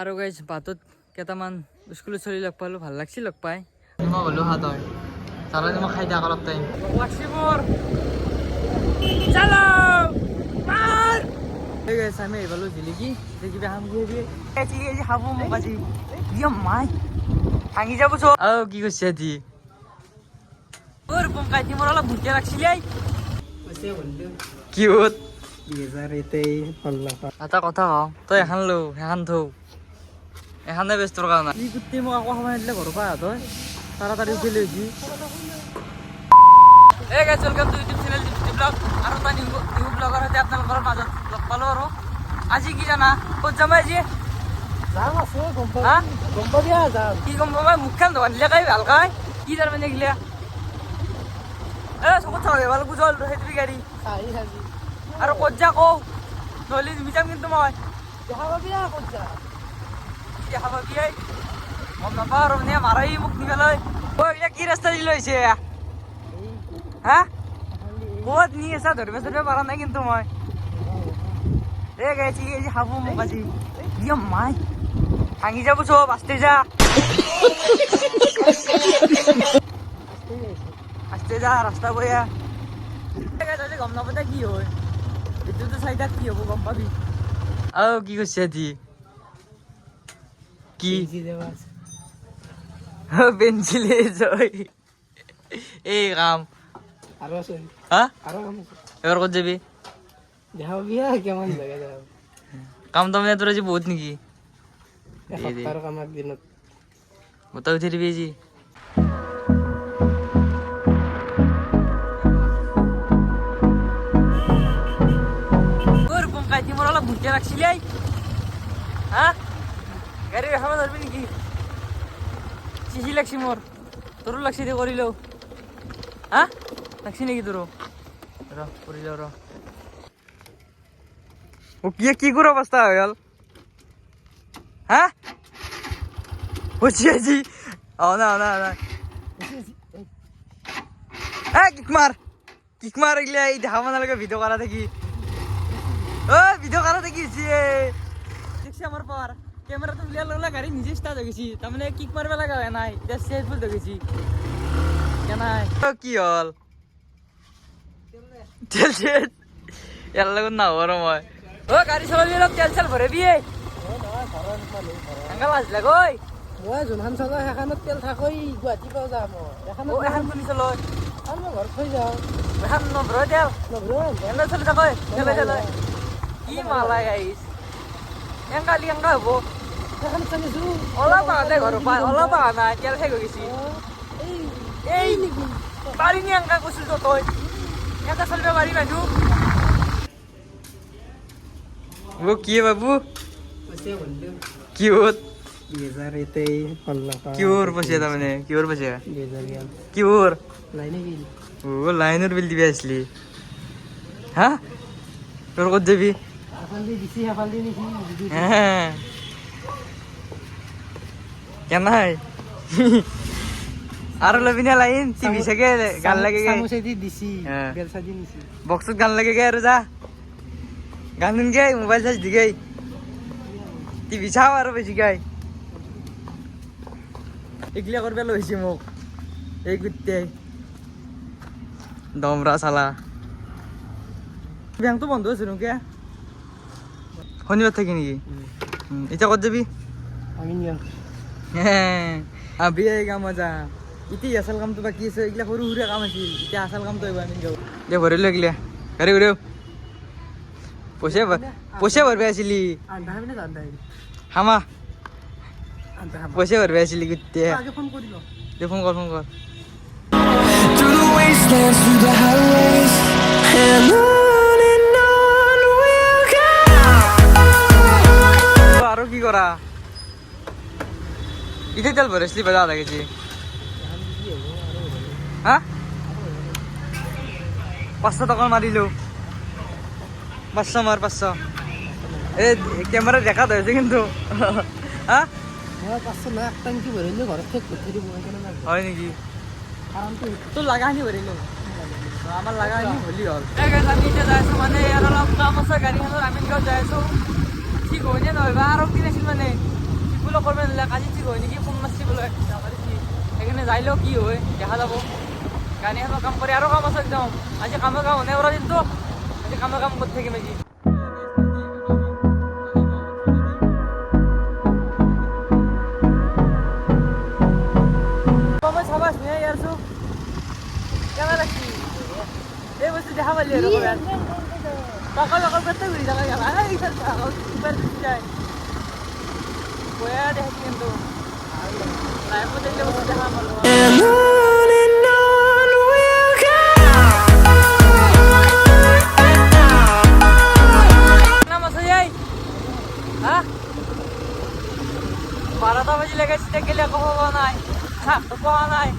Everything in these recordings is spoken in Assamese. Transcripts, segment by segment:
আৰু গাইজ বাটত কেইটামান স্কুলত চলি লগ পালোঁ, ভাল লাগছি লগ পাই। মই গ'লোঁ হাত হয় চালানি মই খাই দিয়াক অলপ টাইম লাগছি মোৰ চালো মাৰ এই গাইজ আমি আহি পালোঁ জিলিকি কিবা খাম কি খাব মোক আজি মাই ভাঙি যাব চব আৰু কি কৈছে আজি তোৰ পংকাইটি মোৰ অলপ ভুটিয়া লাগছিলে কিউত এটা কথা কওঁ তই এখন লো সেইখন থৌ এখানে ব্যস্তৰ কাৰণে ই গোটেই মোক আকৌ সময় দিলে ঘৰৰ পৰা তই তাড়াতাড়ি উঠি লৈছি এই guys welcome to YouTube channel deputy blog আৰু এটা নিউ ব্লগৰ সৈতে আপোনালোকৰ মাজত লগ পালোঁ আৰু আজি কি জানা ক'ত যাম আজি যাম আছো গম পাবি যাম কি গম পাবা মুখখন ধোৱা দিলে কাই ভাল কাই কি তাৰমানে গিলা চকুত চাব ভাল বুজল সেইটো গাড়ী আৰু ক'ত যা কওঁ নহ'লে মিছাম কিন্তু মই দেখা পাবি ক'ত যা দেখা পাবি গম নাপাওঁ আৰু মানে মাৰাই মোক নিবলৈ এইবিলাক কি ৰাস্তা দি লৈছে হা ক'ত নি আছা ধৰিব চৰিব পৰা নাই কিন্তু মই এই গাইছি খাব মোক আজি মাই ভাঙি যাব চব আস্তে যা আস্তে যা ৰাস্তা বয়া গম নাপাতে কি হয় এইটোতো চাইডাত কি হ'ব গম পাবি আৰু কি কৈছে আজি কি পেঞ্চিলে জয় এই কাম আৰু আছে হা আৰু কাম আছে এবাৰ ক'ত যাবি দেখা পাবি কেমন জাগা যাব কাম তাৰমানে তোৰ আজি বহুত নেকি এসপ্তাহৰ কাম একদিনত গোটা উঠি দিবি আজি তোৰ পংকাইটি মোৰ অলপ ভুটিয়া লাগছিলে হা গাড়ী দেখাব ধৰবি নেকি চিচি লাগছি মোৰ তোৰো লাগছি দে কৰি লওঁ হা লাগছি নেকি তোৰো ৰ কৰি লওঁ ৰ কি কৰা অৱস্থা হৈ গ'ল হা আজি না কিক মাৰ এইগিলা এই দেখা মানে লাগে ভিডিঅ' কৰা থাকি ভিডিঅ' কৰা থাকি দেখছি আমাৰ পাৱাৰ কেমেৰাটো উলিয়াই ল'লে গাড়ী নিজে ষ্টাৰ্ট হৈ গৈছি তাৰমানে কিক মাৰিব লগা হোৱা নাই এতিয়া চেফুল হৈ গৈছি নাই কি হ'ল তেল ইয়াৰ লগত নাহো আৰু মই গাড়ী চলাবি অলপ তেল চেল ভৰাবি এনেকা লাজ লাগ মই যোনখন চলাওঁ সেইখনত তেল থাকই গুৱাহাটী পাওঁ যাম এখন শুনি চল আৰু মই ঘৰত থৈ যাওঁ এখন নভৰাই তেল নভৰাই এনে চলি থাক চলাই কি মালা গাইছ এংকালি এংকা হ'ব সেইখন চালিছোঁ অলপ অহা নাই ঘৰৰ পৰা অলপ অহা নাই তেল শেষ হৈ গৈছি এই নেকি পাৰি নি এংকা কৈছিল তো তই এংকা চলিব পাৰি মানুহ কি বাবু কিহত কিহৰ পইচা তাৰমানে কিহৰ পইচা কিহৰ লাইনৰ বিল দিবি আছিলি হা তোৰ ক'ত যাবি কেনাই আৰু লবি না লাইন টিভি চাগে গান লাগে বক্সত গান লাগে গে আৰু যা গান শুন গে মোবাইল চাৰ্জ দি গেই টিভি চাওঁ আৰু বেছি গাই এইগিলা কৰিব লৈছে মোক এই গোটেই দমৰা চালা বেংকটো বন্ধ আছে নোকে শনিবাৰ থাকি নেকি এতিয়া ক'ত যাবি আবি গা মজা এতিয়া আচল কামটো বাকী আছে এইগিলা সৰু সুৰা কাম আছিল এতিয়া আচল কামটো আহিব আমি যাওঁ দে ভৰিলোঁ এইগিলা গাড়ী ঘূৰাও পইচা ভৰবি আছিলি হামা পইচা ভৰবি আছিলি গোটেই দে ফোন কৰ Through the wastelands, through the highways, and on we'll go. আৰু কি কৰা এতিয়া তেল ভৰাইছিলি বজা লাগিছে হা 500 টকা মাৰিলোঁ 500 মাৰ 500 এই কেমেৰা দেখা ধৰিছে কিন্তু হা হয় নেকি তোৰ লাগাখিনি ভৰিলোঁ আমাৰ লাগাখিনি হ'লি হ'ল আমি এতিয়া যাই আছোঁ মানে ইয়াৰ অলপ কাম আছে গাড়ীখনত আমি যাই আছোঁ ঠিক হয়নে নহয় বা আৰু কি নাছিল মানে মেলা কাজি ঠিক হয় নেকি ফোন মারছি বলে এখানে যাইলেও কি হয় দেখা যাব গাড়ি এখন কাম করে আরো কাম আছে একদম আজি কামে কাম অনেক ওরা দিন তো আজি কামে কাম করতে থেকে মেজি বাবা সবাই নিয়ে ইয়ারছো কেমন লাগছি এই বস্তু দেখা পারলি এরকম সকাল সকাল করতে ঘুরি দেখা গেল এই সুপার যায় বয়া দেখছি কিন্তু লাইফ দেখলে বস্তু দেখা পারলো And on we'll go. নাম আছে যাই হ্যাঁ 12টা বাজে লেগেছি দেখলে কহবা নাই হ্যাঁ তো কহা নাই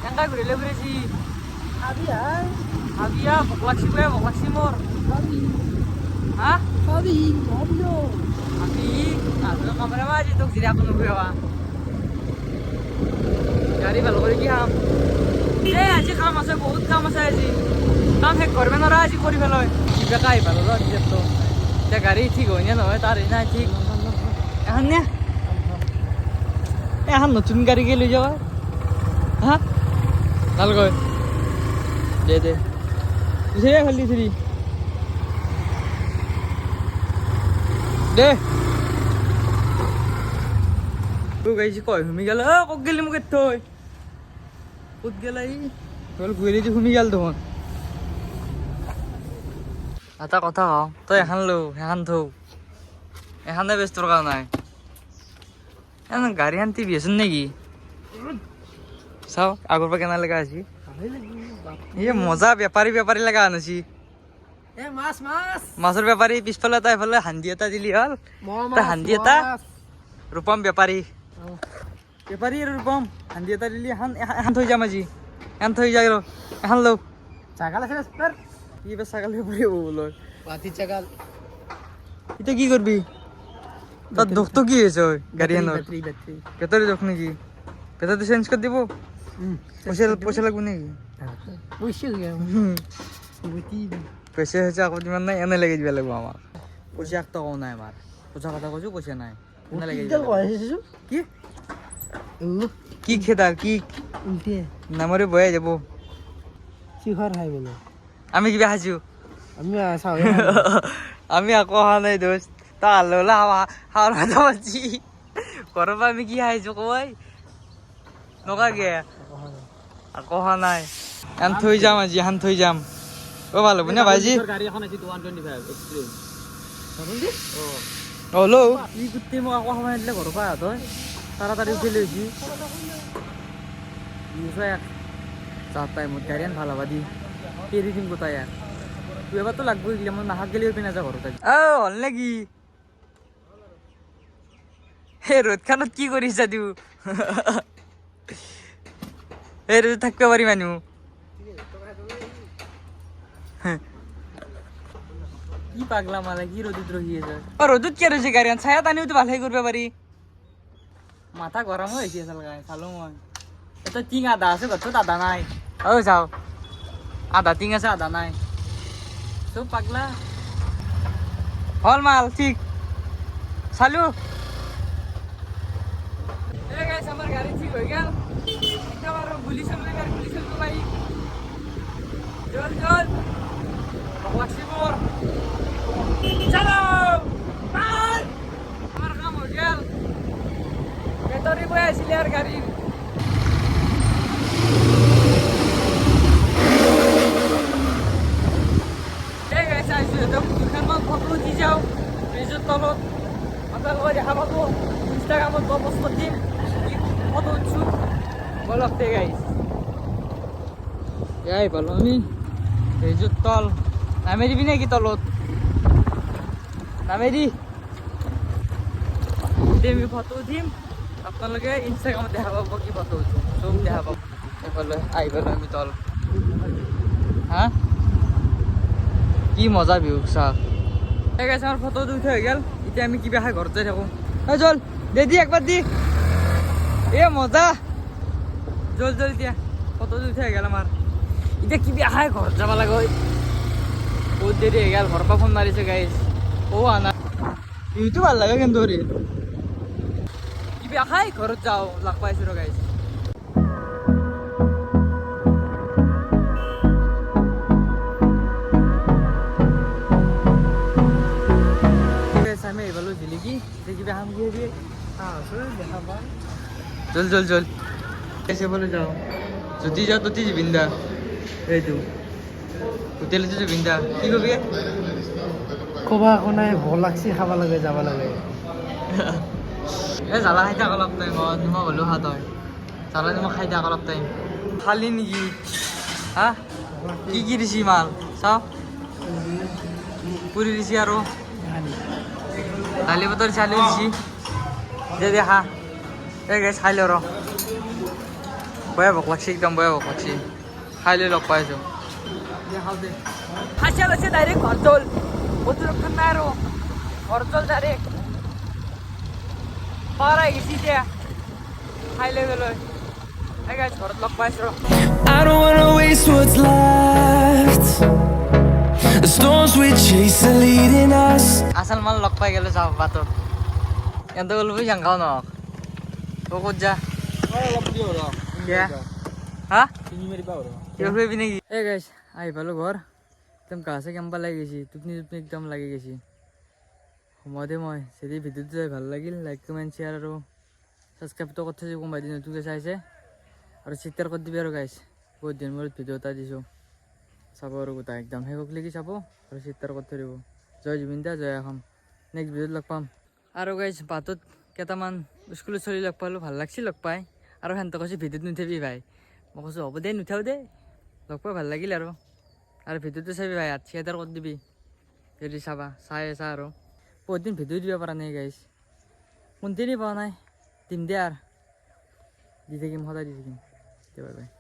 এঙ্গা ঘুরিলে ঘুরেছি আবিয়া ভোক লাগছি মোর হ্যাঁ আমি আসলে কামরা মাঝে তো জিরা কোনো ঘুরেবা গাড়ি ভালো করে কি হাম আজি কাম আছে বহুত কাম আছে আজি কাম শেষ করবে না আজি করি ফেলো বেকাই ভালো রাজ্যের তো গাড়ি ঠিক হয় না নয় তার নাই ঠিক এখন নে এখন নতুন গাড়ি কে লৈ যাবা হ্যাঁ ভাল কয় দে তুই খালি থ্রি দে তুই গাইছি কয় ঘুমি গেল কক গেলি মোক থৈ ক'ত গেলা ই তোর ঘুরে ঘুমি গেল তখন এটা কথা কওঁ তই এখন লো এখন থৌ এখানে ব্যস্ত থকা নাই এখন গাড়ী এখন টিভি আছোন নেকি চাও আগৰ পৰা কেনে লগা আছি এই মজা বেপাৰী লগা আনিছি মাছৰ বেপাৰী পিছফালে এটা এফালে হান্দি এটা দিলি হ'ল হান্দি এটা ৰূপম বেপাৰী আৰু ৰূপম হান্দি এটা দিলি এখন থৈ যাম আজি এখন থৈ যাই ৰ এখন লওঁ ছাগাল আছে স্পেয়াৰ কি বা ছাগাল বেপাৰী হ'ব বোলো পাতি ছাগাল এতিয়া কি কৰবি তোর দুঃখ তো কি হয়েছে গাড়ি আনার ব্যাটারি বেতারি দুঃখ নাকি বেতারি চেঞ্জ করে দিব পয়সা লাগবে নাকি পয়সা হয়েছে আকৌ ইমান নাই এনে লাগি দিব লাগব আমাক পয়সা এক টকাও নাই আমার পয়সা কথা কৈছো পয়সা নাই এনে লাগি কি কি খেতা কি নামরে বয়ে যাব শিখর হাই বলে আমি কিবা হাসিও আমি চাও আমি আকৌ অহা নাই দোস্ত তা আল্লাহ হাওয়ার মাথা পাচ্ছি করবা আমি কি হাইছো কই নকা গে আকৌ অহা নাই এখন থৈ যাম আজি এখন থৈ যাম ও ভালো বুঝনা ভাইজি গাড়ি এখন আছে 125 এক্সট্রিম হলো ই গুটি মোক আকৌ সময় দিলে ঘৰৰ পৰা তই তাড়াতাড়ি উঠি লৈছি এক চার টাইমত গাড়ি আন ভাল হবা দি পেরি দিম কোথায় আর তুই এবার তো লাগবো গেলে আমার নাহাক গেলেও পিনা যা ঘরতে হল নাকি হে রোদ খানত কি করিস দিও হে রোদ থাকতে পারি মানু কি পাগলা মালা কি রোদুত রহিয়েছে রোদুত কে রয়েছে গাড়ি আন ছায়া টানিও তো ভালোই করবে পারি মাথা গরম হয়েছে চালো মই এটা টিং আদা আছে ঘরতো আদা নাই ও যাও আদা টিং আছে আদা নাই সব পাগলা হল মাল ঠিক চালু আমার গাড়ি ঠিক হয়ে গেল গুলি সামনে গাড়ি গুলি সামনে ভাই চল চল লক্ষ্মীপুর চলো আমার কাম হয়ে গেল ভেতরে বয়ে আসলে আর গাড়ির ফটো উঠি যাওঁ ব্ৰিজৰ তলত আপোনালোকে দেখা পাব ইনষ্টাগ্ৰামত মই পষ্ট কৰি দিম ফটো উঠছোঁ বলক দে গাইছ যাই পালোঁ আমি ব্ৰিজৰ তল নামি দিবি নেকি তলত নামি দি আমি ফটো উঠিম আপোনালোকে ইনষ্টাগ্ৰামত দেখা পাব কি ফটো উঠোঁ চব দেখা পাব এইফালে আহি পালোঁ আমি তল হা কি মজা ভিউ চাওক ঠিক আছে আমার ফটো উঠে হয়ে গেল এতিয়া আমি কিবা খাই ঘৰত যাই থাকো চল দে দি একবার দি এ মজা জল জল এতিয়া ফটো উঠে হয়ে গেল আমার এতিয়া কিবা খাই ঘৰত যাব লাগে বহুত দেৰি হৈ গেল ঘৰৰ পৰা ফোন মাৰিছে গাইজ ও আনা ভিউটো ভাল লাগে কিন্তু বিয়া খাই ঘৰত যাওঁ লগ পাইছোঁ ৰ গাইছ আমি এইবালো জিলিকি কিবা খাম কি হবি দেখা পাই চল চল চল এসে বলে যাও যদি যাও ততি বিন্দা এই তো হোটেলে যে বিন্দা কি কবি ক'বা একো নাই ভোক লাগছি খাব লাগে যাব লাগে এই জ্বালা খাই থাক অলপ টাইম নিমখ হ'লেও খা তই জ্বালা নিমখ খাই থাক অলপ টাইম খালি নেকি হা কি দিছি মাল চাওঁ পুৰি দিছি আৰু দালি বতৰ চালি দিছি দে খা এই গাইছ খাই ল ৰ বয়া ভোক লাগছি একদম বয়া ভোক লাগছি খাই লৈ লগ পাই আছোঁ খাইছে লৈছে ডাইৰেক্ট ঘৰ চল বস্তু ৰক্ষণ নাই আৰু ঘৰ চল ডাইৰেক্ট পাৰ আহি গেছি এতিয়া খাই লৈ গ'লৈ এই গাইছ ঘৰত লগ পাইছোঁ ৰ I don't wanna waste what's left. The storms we chase are leading us. আচল মাল লগ পাই গেলো চাওঁ বাটত এন্ত গ'লো চাংখাও নহওক তই ক'ত যা হা কিয় খুৱাবি নেকি এই গাইছ আহি পালোঁ ঘৰ একদম গা চা কেম্পা লাগি গৈছে টোপনি একদম লাগি গৈছে সময়তে মই যদি ভিডিঅ'টো চাই ভাল লাগিল লাইক কমেণ্ট শ্বেয়াৰ আৰু ছাবস্ক্ৰাইবটো কৰি থৈছোঁ কোনোবাই দিন নতুনকৈ চাইছে আৰু শ্বেয়াৰ কৰি দিবি আৰু গাইছ বহুত দিন মূৰত ভিডিঅ' এটা দিছোঁ চাব আৰু গোটাই একদম শেষক লাগি চাব আৰু শ্বেয়াৰ কৰি থৈ দিব জয় জুবিন দা জয় অসম নেক্সট ভিডিঅ'ত লগ পাম আৰু গাইছ বাটত কেইটামান স্কুলত চলি লগ পালোঁ ভাল লাগছিল লগ পাই আৰু সেহেঁতক কৈছে ভিডিঅ'ত নুঠাবি ভাই মই কৈছোঁ হ'ব দে নুঠাও দে লগ পাই ভাল লাগিল আৰু ভিডিঅ'টো চাবি ভাই শ্বেয়াৰ কৰি দিবি যদি চাবা চাই আছা আৰু বহুত দিন ভিডিঅ' দিব পৰা নাই গাইছ কোনদিনে পোৱা নাই দিম দে আৰু দি থাকিম সদায় দি থাকিম বাই বাই